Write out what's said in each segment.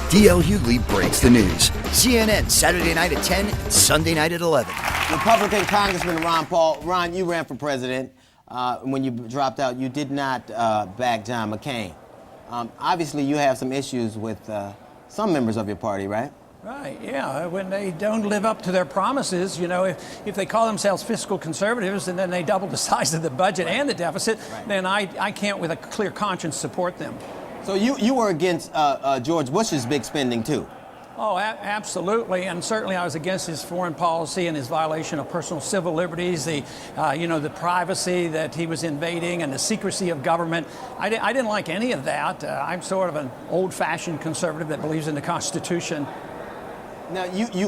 D.L. Hughley breaks the news. CNN, Saturday night at 10, Sunday night at 11. Republican Congressman Ron Paul. Ron, you ran for president. When you dropped out, you did not back John McCain. Obviously, you have some issues with some members of your party, right? Right, yeah. When they don't live up to their promises, you know, if they call themselves fiscal conservatives and then they double the size of the budget and the deficit, right, then I can't with a clear conscience support them. So you were against George Bush's big spending, too? Oh, absolutely, and certainly I was against his foreign policy and his violation of personal civil liberties, the privacy that he was invading and the secrecy of government. I didn't like any of that. I'm sort of an old-fashioned conservative that believes in the Constitution. Now, you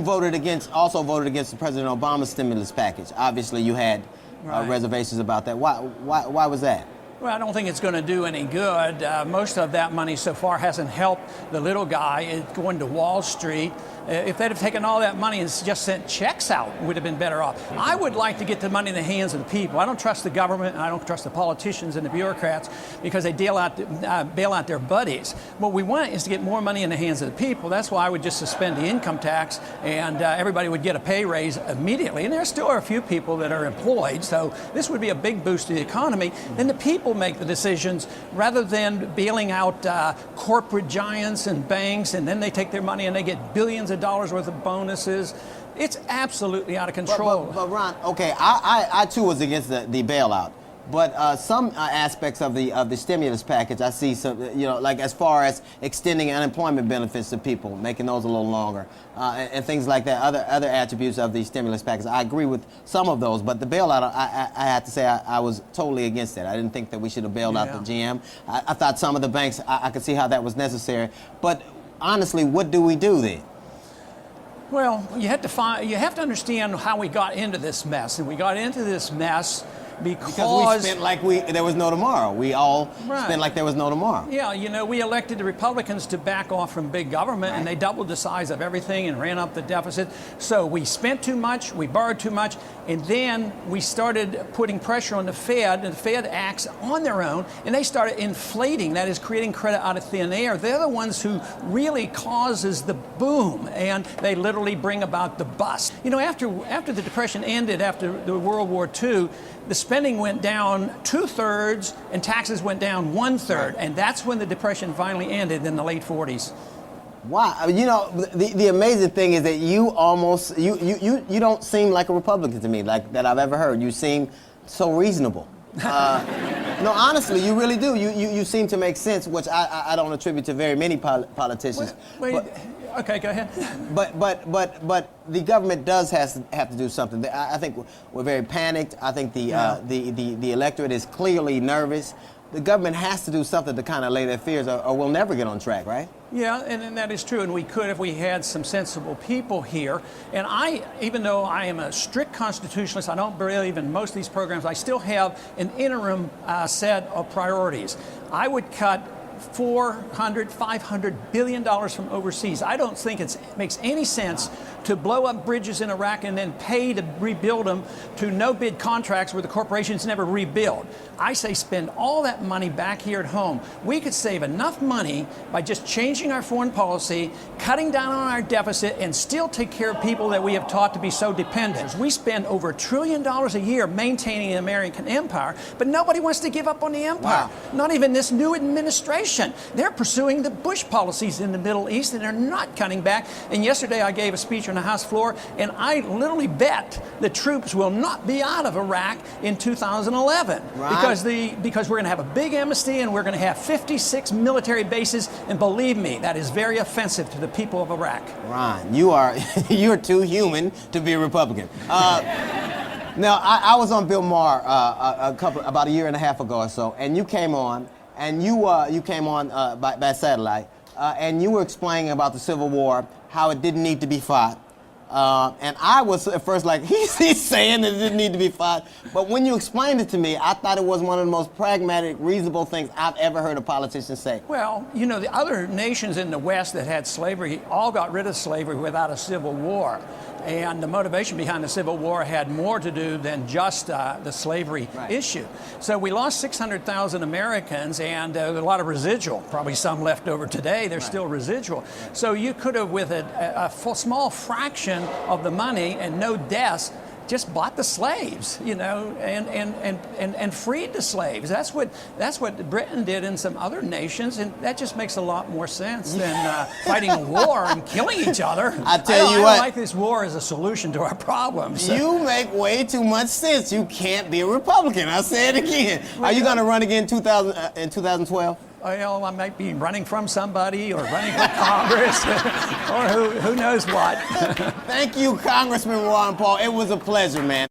also voted against the President Obama stimulus package. Obviously, you had reservations about that. Why was that? Well, I don't think it's going to do any good. Most of that money so far hasn't helped the little guy. It's going to Wall Street. If they'd have taken all that money and just sent checks out, it would have been better off. I would like to get the money in the hands of the people. I don't trust the government, and I don't trust the politicians and the bureaucrats because they bail out their buddies. What we want is to get more money in the hands of the people. That's why I would just suspend the income tax, and everybody would get a pay raise immediately. And there still are a few people that are employed, so this would be a big boost to the economy. Then the people make the decisions rather than bailing out corporate giants and banks, and then they take their money and they get billions of dollars worth of bonuses. It's absolutely out of control. But Ron, okay, I too was against the bailout, but some aspects of the stimulus package, I see some, like as far as extending unemployment benefits to people, making those a little longer, and things like that. Other attributes of the stimulus package, I agree with some of those, but the bailout, I have to say, I was totally against that. I didn't think that we should have bailed out the GM. I thought some of the banks, I could see how that was necessary, but honestly, what do we do then? Well, you have to understand how we got into this mess, and we got into this mess because we spent like there was no tomorrow. We all spent like there was no tomorrow. Yeah, we elected the Republicans to back off from big government, and they doubled the size of everything and ran up the deficit. So we spent too much, we borrowed too much, and then we started putting pressure on the Fed, and the Fed acts on their own, and they started inflating, that is creating credit out of thin air. They're the ones who really causes the boom, and they literally bring about the bust. After the Depression ended, after the World War II, the spending went down 2/3 and taxes went down 1/3, and that's when the Depression finally ended in the late 40s. Wow, the amazing thing is that you don't seem like a Republican to me, like that I've ever heard. You seem so reasonable. No, honestly, you really do. You seem to make sense, which I don't attribute to very many politicians. Okay, go ahead. But the government does have to do something. I think we're very panicked. I think the electorate is clearly nervous. The government has to do something to kind of lay their fears, or we'll never get on track, right? Yeah, and that is true, and we could if we had some sensible people here. And even though I am a strict constitutionalist, I don't believe in most of these programs, I still have an interim set of priorities. I would cut $500 billion from overseas. I don't think it makes any sense to blow up bridges in Iraq and then pay to rebuild them to no-bid contracts where the corporations never rebuild. I say spend all that money back here at home. We could save enough money by just changing our foreign policy, cutting down on our deficit, and still take care of people that we have taught to be so dependent. We spend over $1 trillion a year maintaining the American empire, but nobody wants to give up on the empire. Wow. Not even this new administration. They're pursuing the Bush policies in the Middle East, and they're not cutting back. And yesterday I gave a speech on the House floor, and I literally bet the troops will not be out of Iraq in 2011. Right. Because we're going to have a big amnesty, and we're going to have 56 military bases, and believe me, that is very offensive to the people of Iraq. Ron, you're too human to be a Republican. Now, I was on Bill Maher about a year and a half ago or so, and you came on, and you came on by satellite, and you were explaining about the Civil War, how it didn't need to be fought, And I was at first like, he's saying that it didn't need to be fought. But when you explained it to me, I thought it was one of the most pragmatic, reasonable things I've ever heard a politician say. Well, you know, the other nations in the West that had slavery all got rid of slavery without a civil war. And the motivation behind the Civil War had more to do than just the slavery issue. So we lost 600,000 Americans and a lot of residual, probably some left over today. There's still residual. So you could have, with a small fraction of the money and no deaths, just bought the slaves, you know, and freed the slaves. That's what Britain did in some other nations, and that just makes a lot more sense than fighting a war and killing each other. I don't like this war as a solution to our problems. You make way too much sense. You can't be a Republican. I'll say it again. Are you going to run again in 2012? Well, I might be running from somebody or running for Congress or who knows what. Thank you, Congressman Ron Paul. It was a pleasure, man.